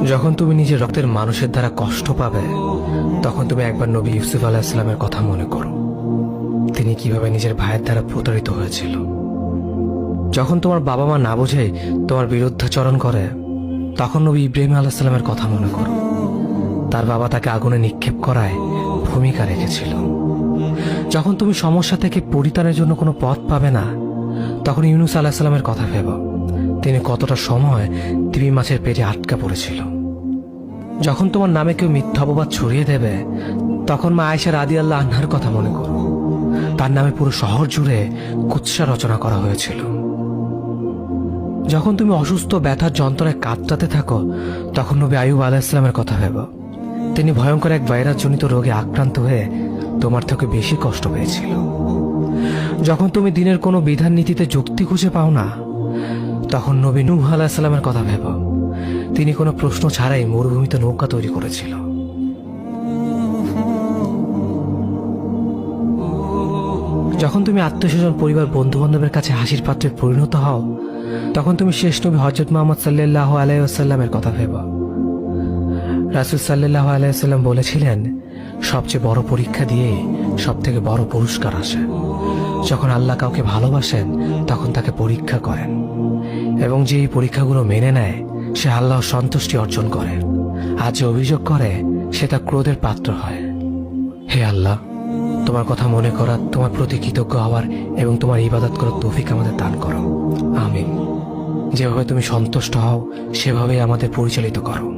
যখন তুমি নিজের রক্তের মানুষের দ্বারা কষ্ট পাবে, তখন তুমি একবার নবী ইউসুফ আলাইহিস সালামের কথা মনে করো। তিনি কিভাবে নিজের ভাইয়ের দ্বারা প্রতারিত হয়েছিল। যখন তোমার বাবা মা না বুঝেই তোমার বিরুদ্ধাচরণ করে, তখন নবী ইব্রাহিম আলাইহিস সালামের কথা মনে করো। তার বাবা তাকে আগুনে নিক্ষেপ করায় ভূমিকা রেখেছিল। যখন তুমি সমস্যা থেকে পরিত্রাণের জন্য কোনো পথ পাবে না, তখন ইউনুস আলাইহিস সালামের কথা ভেবো। তিনি কতটা সময় তিমি মাছের পেটে আটকা পড়েছিল। যখন তোমার নামে কেউ মিথ্যা অপবাদ ছড়িয়ে দেবে, তখন মা আয়েশা রাদিয়াল্লাহু আনহার কথা মনে করো। তার নামে পুরো শহর জুড়ে কুৎসা রচনা করা হয়েছিল। যখন তুমি অসুস্থ ব্যথার যন্ত্রণায় কাতরাতে থাকো, তখন নবী আইয়ুব আলাইহিস সালামের কথা ভেবো। তিনি ভয়ঙ্কর এক ভাইরাসজনিত রোগে আক্রান্ত হয়ে তোমার থেকে বেশি কষ্ট পেয়েছিল। যখন তুমি দিনের কোনো বিধান নীতিতে যুক্তি খুঁজে পাও না, তখন নবী নূহ আলাইহিস সালামের কথা ভেবো। তিনি কোনো প্রশ্ন ছাড়াই মরুভূমিতে নৌকা তৈরি করেছিল। যখন তুমি আত্মীয়স্বজন, পরিবার, বন্ধু বান্ধবের কাছে হাসির পাত্রে পরিণত হও, তখন তুমি শেষ নবী হযরত মুহাম্মদ সাল্লাল্লাহু আলাইহি ওয়াসাল্লামের কথা ভেবো। রাসূল সাল্লাল্লাহু আলাইহি ওয়াসাল্লাম বলেছিলেন, সবচেয়ে বড় পরীক্ষা দিয়ে সবথেকে বড় পুরস্কার আসে। যখন আল্লাহ কাউকে ভালোবাসেন, তখন তাকে পরীক্ষা করেন, এবং যে এই পরীক্ষাগুলো মেনে নেয়, সে আল্লাহর সন্তুষ্টি অর্জন করে। আর যে অভিযোগ করে, সে তার ক্রোধের পাত্র হয়। হে আল্লাহ, তোমার কথা মনে করা, তোমার প্রতি কৃতজ্ঞ হওয়ার এবং তোমার ইবাদত করার তৌফিক আমাদের দান করো। আমিন। যেভাবে তুমি সন্তুষ্ট হও, সেভাবেই আমাদের পরিচালিত করো।